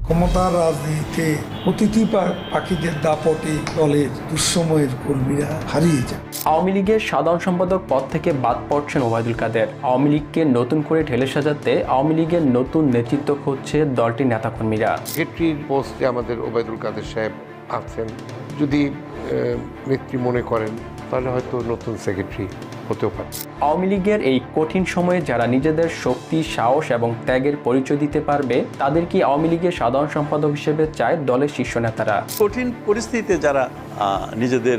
ক্ষমতার রাজনীতিতে অতিথি পাখিদের দাপটে দলের দুঃসময়ের কর্মীরা হারিয়ে যায়। আওয়ামী লীগের সাধারণ সম্পাদক পদ থেকে বাদ পড়ছেন ওবায়দুল কাদের। আওয়ামী লীগকে নতুন করে ঢেলে সাজাতে আওয়ামী লীগের নতুন নেতৃত্ব খুঁজছে দলটির নেতাকর্মীরা। সেক্রেটারির পোস্টে আমাদের ওবায়দুল কাদের সাহেব আছেন, যদি নেত্রী মনে করেন তাহলে হয়তো নতুন সেক্রেটারি হতেও পারে। আওয়ামী লীগের এই কঠিন সময়ে যারা নিজেদের শক্তি, সাহস এবং ত্যাগের পরিচয় দিতে পারবে তাদের কি আওয়ামী লীগের সাধারণ সম্পাদক হিসেবে চায় দলের শীর্ষ নেতারা? কঠিন পরিস্থিতিতে যারা নিজেদের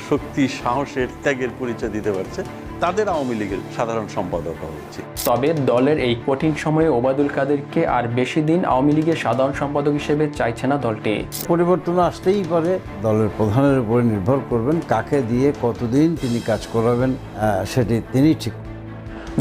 শক্তি, সাহসের, ত্যাগের পরিচয় দিতে পারছে তাদের আওয়ামী লীগের সাধারণ সম্পাদক হওয়া উচিত। তবে দলের এই কঠিন সময়ে ওবায়দুল কাদেরকে আর বেশি দিন আওয়ামী লীগের সাধারণ সম্পাদক হিসেবে চাইছে না দলটি। পরিবর্তন আসতেই পারে, দলের প্রধানের উপরে নির্ভর করবেন কাকে দিয়ে কতদিন তিনি কাজ করাবেন সেটি তিনি ঠিক।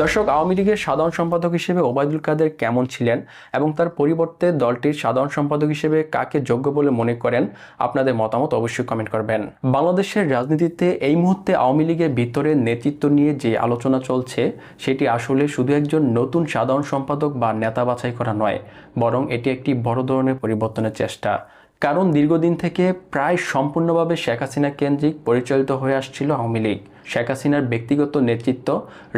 দর্শক, আওয়ামী লীগের সাধারণ সম্পাদক হিসেবে ওবায়দুল কাদের কেমন ছিলেন এবং তার পরিবর্তে দলটির সাধারণ সম্পাদক হিসেবে কাকে যোগ্য বলে মনে করেন, আপনাদের মতামত অবশ্যই কমেন্ট করবেন। বাংলাদেশের রাজনীতিতে এই মুহূর্তে আওয়ামী লীগের ভিতরে নেতৃত্ব নিয়ে যে আলোচনা চলছে সেটি আসলে শুধু একজন নতুন সাধারণ সম্পাদক বা নেতা বাছাই করা নয়, বরং এটি একটি বড় ধরনের পরিবর্তনের চেষ্টা। কারণ দীর্ঘদিন থেকে প্রায় সম্পূর্ণভাবে শেখ হাসিনা কেন্দ্রিক পরিচালিত হয়ে আসছিল আওয়ামী লীগ। শেখ হাসিনার ব্যক্তিগত নেতৃত্ব,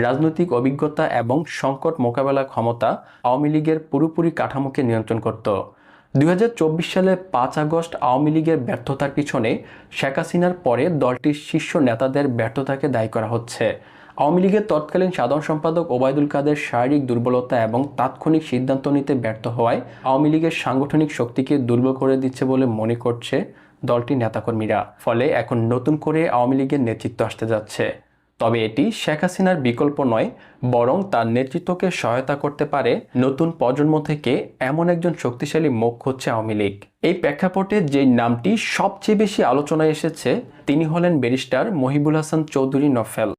রাজনৈতিক অভিজ্ঞতা এবং সংকট মোকাবেলা ক্ষমতা আওয়ামী লীগের পুরোপুরি কাঠামোকে নিয়ন্ত্রণ করত। 2024 সালে 5 আগস্ট আওয়ামী লীগের ব্যর্থতার পিছনে শেখ হাসিনার পরে দলটির শীর্ষ নেতাদের ব্যর্থতাকে দায়ী করা হচ্ছে। আওয়ামী লীগের তৎকালীন সাধারণ সম্পাদক ওবায়দুল কাদের শারীরিক দুর্বলতা এবং তাৎক্ষণিক সিদ্ধান্ত নিতে ব্যর্থ হওয়ায় আওয়ামী লীগের সাংগঠনিক শক্তিকে দুর্বল করে দিচ্ছে বলে মনে করছে দলটির নেতাকর্মীরা। ফলে এখন নতুন করে আওয়ামী লীগের নেতৃত্ব আসতে যাচ্ছে। তবে এটি শেখ হাসিনার বিকল্প নয়, বরং তার নেতৃত্বকে সহায়তা করতে পারে নতুন প্রজন্ম থেকে এমন একজন শক্তিশালী মুখ হচ্ছে আওয়ামী লীগ। এই প্রেক্ষাপটে যে নামটি সবচেয়ে বেশি আলোচনায় এসেছে তিনি হলেন ব্যারিস্টার মহিবুল হাসান চৌধুরী নফেল।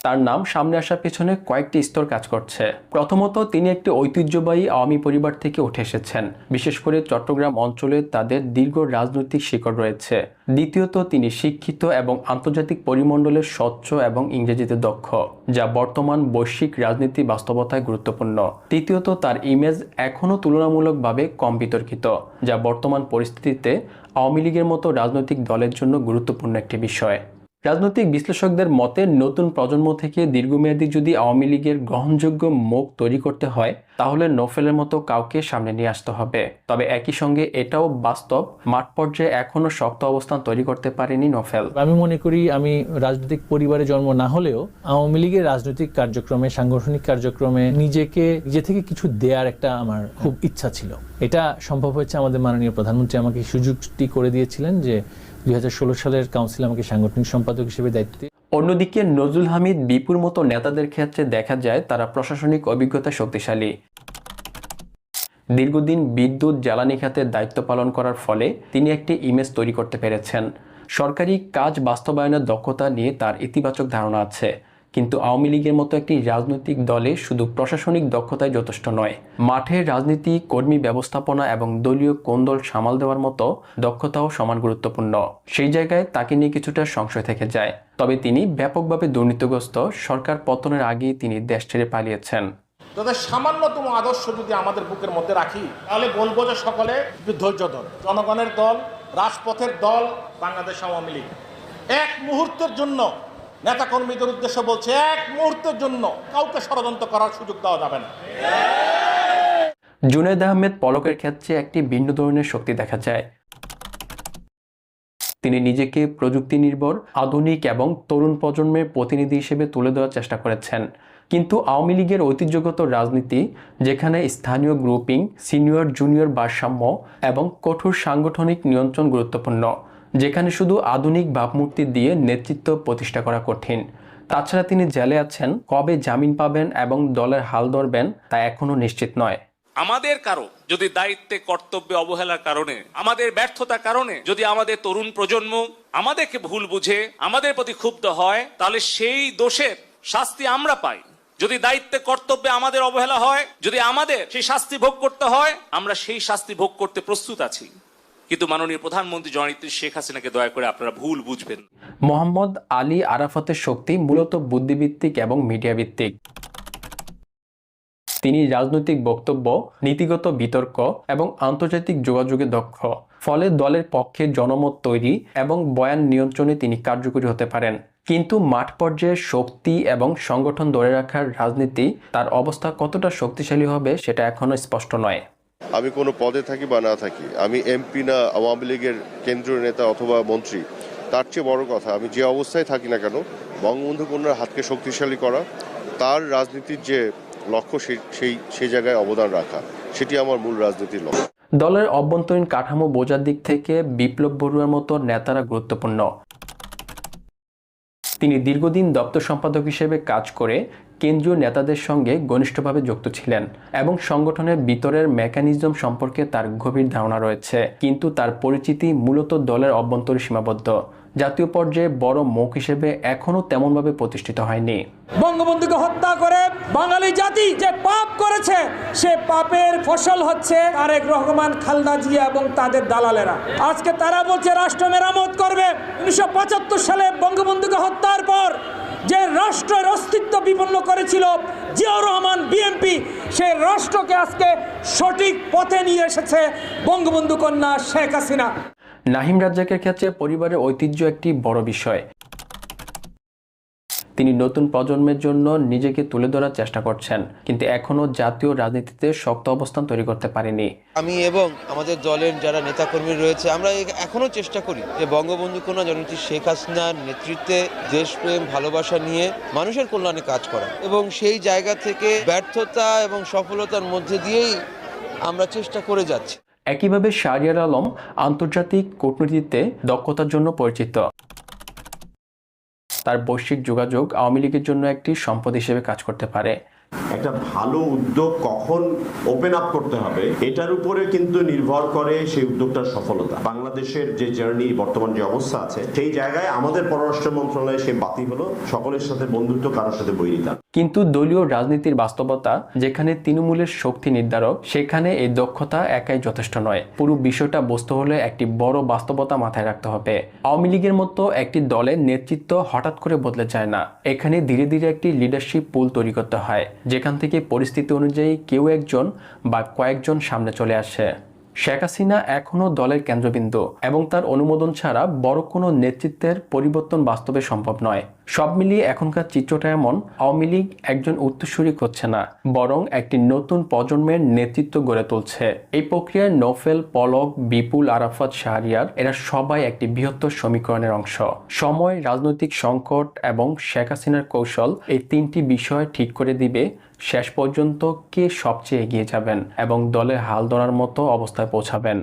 তার নাম সামনে আসার পেছনে কয়েকটি স্তর কাজ করছে। প্রথমত, তিনি একটি ঐতিহ্যবাহী আওয়ামী পরিবার থেকে উঠে এসেছেন, বিশেষ করে চট্টগ্রাম অঞ্চলে তাদের দীর্ঘ রাজনৈতিক শিকড় রয়েছে। দ্বিতীয়ত, তিনি শিক্ষিত এবং আন্তর্জাতিক পরিমণ্ডলের স্বচ্ছ এবং ইংরেজিতে দক্ষ, যা বর্তমান বৈশ্বিক রাজনীতি বাস্তবতায় গুরুত্বপূর্ণ। তৃতীয়ত, তার ইমেজ এখনও তুলনামূলকভাবে কম বিতর্কিত, যা বর্তমান পরিস্থিতিতে আওয়ামী লীগের মতো রাজনৈতিক দলের জন্য গুরুত্বপূর্ণ একটি বিষয়। রাজনৈতিক বিশ্লেষকদের মতে নতুন প্রজন্ম থেকে দীর্ঘমেয়াদী যদি আওয়ামী লীগের গ্রহণযোগ্য মুখ তৈরি করতে হয় তাহলে নফেলের মতো কাউকে সামনে নিয়ে আসতে হবে। তবে একই সঙ্গে এটাও বাস্তব, মাঠ পর্যায়ে এখনো শক্ত অবস্থান তৈরি করতে পারেনি নফেল। আমি মনে করি আমি রাজনৈতিক পরিবারে জন্ম না হলেও আওয়ামী লীগের রাজনৈতিক কার্যক্রমে, সাংগঠনিক কার্যক্রমে নিজে থেকে কিছু দেওয়ার একটা আমার খুব ইচ্ছা ছিল। এটা সম্ভব হয়েছে আমাদের মাননীয় প্রধানমন্ত্রী আমাকে সুযোগটি করে দিয়েছিলেন যে 2016 সালের কাউন্সিলে আমাকে সাংগঠনিক সম্পাদক হিসেবে দায়িত্ব দিয়ে। অন্যদিকে নজরুল হামিদ, বিপুর মতো নেতাদের ক্ষেত্রে দেখা যায় তারা প্রশাসনিক অভিজ্ঞতা শক্তিশালী। দীর্ঘদিন বিদ্যুৎ জ্বালানি খাতে দায়িত্ব পালন করার ফলে তিনি একটি ইমেজ তৈরি করতে পেরেছেন। সরকারি কাজ বাস্তবায়নের দক্ষতা নিয়ে তার ইতিবাচক ধারণা আছে। কিন্তু আওয়ামী লীগের মতো একটি রাজনৈতিক দলে শুধু প্রশাসনিক দক্ষতাই যথেষ্ট নয়, মাঠের রাজনীতি, কর্মী ব্যবস্থাপনা এবং দলীয় কোন্দল সামাল দেওয়ার মতো দক্ষতাও সমান গুরুত্বপূর্ণ। সেই জায়গায় তাকে নিয়ে কিছুটা সংশয় থেকে যায়। তবে তিনি ব্যাপকভাবে দুর্নীতিগ্রস্ত, সরকার পতনের আগেই তিনি দেশ ছেড়ে পালিয়েছেন। তাদের সামান্যতম আদর্শ যদি আমাদের বুকের মধ্যে রাখি তাহলে বলবো যে সকলে ধৈর্য ধর। জনগণের দল, রাজপথের দল বাংলাদেশ আওয়ামী লীগ। এক মুহূর্তের জন্য নেতাকর্মীদের উদ্দেশ্যে বলছে, এক মুহূর্তের জন্য কাউকে ষড়যন্ত্র করার সুযোগ দেওয়া যাবে না। জুনায়েদ আহমেদ পলকের ক্ষেত্রে একটি ভিন্ন ধরনের শক্তি দেখা যায়। তিনি নিজেকে প্রযুক্তি নির্ভর, আধুনিক এবং তরুণ প্রজন্মের প্রতিনিধি হিসেবে তুলে দেওয়ার চেষ্টা করেছেন। কিন্তু আওয়ামী লীগের ঐতিহ্যগত রাজনীতি, যেখানে স্থানীয় গ্রুপিং, সিনিয়র জুনিয়র ভারসাম্য এবং কঠোর সাংগঠনিক নিয়ন্ত্রণ গুরুত্বপূর্ণ, যেখানে শুধু আধুনিক ভাবমূর্তি দিয়ে নেতৃত্ব প্রতিষ্ঠা করা কঠিন। তাছাড়া তিনি জেলে আছেন, কবে জামিন পাবেন এবং দলের হাল ধরবেন তা এখনো নিশ্চিত নয়। আমাদের কারো যদি দায়িত্বে কর্তব্যে অবহেলার কারণে, আমাদের ব্যর্থতার কারণে যদি আমাদের তরুণ প্রজন্ম আমাদেরকে ভুল বুঝে আমাদের প্রতি ক্ষুব্ধ হয়, তাহলে সেই দোষের শাস্তি আমরা পাই। যদি দায়িত্বে কর্তব্যে আমাদের অবহেলা হয়, যদি আমাদের সেই শাস্তি ভোগ করতে হয়, আমরা সেই শাস্তি ভোগ করতে প্রস্তুত আছি। কিন্তু মাননীয় প্রধানমন্ত্রী জননেত্রী শেখ হাসিনাকে দয়া করে আপনারা ভুল বুঝবেন। মোহাম্মদ আলী আরাফাতের শক্তি মূলত বুদ্ধিভিত্তিক এবং মিডিয়া ভিত্তিক। তিনি রাজনৈতিক বক্তব্য, নীতিগত বিতর্ক এবং আন্তর্জাতিক যোগাযোগে দক্ষ। ফলে দলের পক্ষে জনমত তৈরি এবং বয়ান নিয়ন্ত্রণে তিনি কার্যকরী হতে পারেন। কিন্তু মাঠ পর্যায়ে শক্তি এবং সংগঠন ধরে রাখার রাজনীতি তার অবস্থা কতটা শক্তিশালী হবে সেটা এখনো স্পষ্ট নয়। আমি কোনো পদে থাকি বা না থাকি, আমি এমপি না আওয়ামী লীগের কেন্দ্রীয় নেতা অথবা মন্ত্রী, তার চেয়ে বড় কথা আমি যে অবস্থায় থাকি না কেন বঙ্গবন্ধু কন্যার হাতকে শক্তিশালী করা, তার রাজনীতির যে লক্ষ্য সেই জায়গায় অবদান রাখা, সেটি আমার মূল রাজনীতির লক্ষ্য। দলের অভ্যন্তরীণ কাঠামো বোঝার দিক থেকে বিপ্লব বড়ুয়ার মতো নেতারা গুরুত্বপূর্ণ। তিনি দীর্ঘদিন দপ্তর সম্পাদক হিসেবে কাজ করে কেন্দ্রীয় নেতাদের সঙ্গে ঘনিষ্ঠভাবে যুক্ত ছিলেন এবং সংগঠনের ভিতরের মেকানিজম সম্পর্কে তার গভীর ধারণা রয়েছে। কিন্তু তার পরিচিতি মূলত দলের অভ্যন্তরে সীমাবদ্ধ। জাতীয় পর্যায়ে বড় মুখ হিসেবে এখনো তেমনভাবে প্রতিষ্ঠিত হয়নি। বঙ্গবন্ধুকে হত্যা করে বাঙালি জাতি যে পাপ করেছে, সে পাপের ফসল হচ্ছে তারেক রহমান, খালেদা জিয়া এবং তাদের দালালেরা। আজকে তারা বলছে রাষ্ট্র মেরামত করবে। 1975 সালে বঙ্গবন্ধুকে হত্যার পর যে রাষ্ট্রের অস্তিত্ব বিপন্ন করেছিল জিয়াউর রহমান বিএনপি, সেই রাষ্ট্রকে আজকে সঠিক পথে নিয়ে এসেছে বঙ্গবন্ধু কন্যা শেখ হাসিনা। নাহিম রাজ্জাকের ক্ষেত্রে পরিবারের ঐতিহ্য একটি বড় বিষয়। তিনি নতুন প্রজন্মের জন্য নিজেকে তুলে ধরার চেষ্টা করছেন, কিন্তু এখনো জাতীয় রাজনীতিতে শক্ত অবস্থান তৈরি করতে পারেনি। আমি এবং আমাদের দলের যারা নেতাকর্মী রয়েছে, আমরা এখনো চেষ্টা করি যে বঙ্গবন্ধু কন্যা জননেত্রী শেখ হাসিনার নেতৃত্বে দেশপ্রেম, ভালোবাসা নিয়ে মানুষের কল্যাণে কাজ করা, এবং সেই জায়গা থেকে ব্যর্থতা এবং সফলতার মধ্যে দিয়েই আমরা চেষ্টা করে যাচ্ছি। একইভাবে শাহরিয়ার আলম আন্তর্জাতিক কূটনীতিতে দক্ষতার জন্য পরিচিত। তার বৈশ্বিক যোগাযোগ আওয়ামী লীগের জন্য একটি সম্পদ হিসেবে কাজ করতে পারে। একটা ভালো উদ্যোগ কখন ওপেন আপ করতে হবে এটার উপরে কিন্তু নির্ভর করে সেই উদ্যোগটার সফলতা। বাংলাদেশের যে জার্নি, বর্তমান যে অবস্থা আছে, সেই জায়গায় আমাদের পররাষ্ট্র মন্ত্রণালয়ে সেই বাতি হলো সকলের সাথে বন্ধুত্ব, কারোর সাথে বৈরিতা। কিন্তু দলীয় রাজনীতির বাস্তবতা যেখানে তৃণমূলের শক্তি নির্ধারক, সেখানে এই দক্ষতা একাই যথেষ্ট নয়। পুরো বিষয়টা বুঝতে হলে একটি বড় বাস্তবতা মাথায় রাখতে হবে। আওয়ামী লীগের মতো একটি দলের নেতৃত্ব হঠাৎ করে বদলে যায় না। এখানে ধীরে ধীরে একটি লিডারশিপ পুল তৈরি করতে হয়, যেখান থেকে পরিস্থিতি অনুযায়ী কেউ একজন বা কয়েকজন সামনে চলে আসে। শেখ হাসিনা এখনও দলের কেন্দ্রবিন্দু এবং তার অনুমোদন ছাড়া বড় কোনো নেতৃত্বের পরিবর্তন বাস্তবে সম্ভব নয়। সব মিলিয়ে এখনকার চিত্রটা এমন, আওয়ামী লীগ একজন উত্তরসূরি করছে না, বরং একটি নতুন প্রজন্মের নেতৃত্ব গড়ে তুলছে। এই প্রক্রিয়ায় নফেল, পলক, বিপুল, আরাফাত, শাহরিয়ার এরা সবাই একটি বৃহত্তর সমীকরণের অংশ। সময়, রাজনৈতিক সংকট এবং শেখ হাসিনার কৌশল, এই তিনটি বিষয় ঠিক করে দিবে শেষ পর্যন্ত কে সবচেয়ে এগিয়ে যাবেন এবং দলে হাল ধরার মতো অবস্থায় পৌঁছাবেন।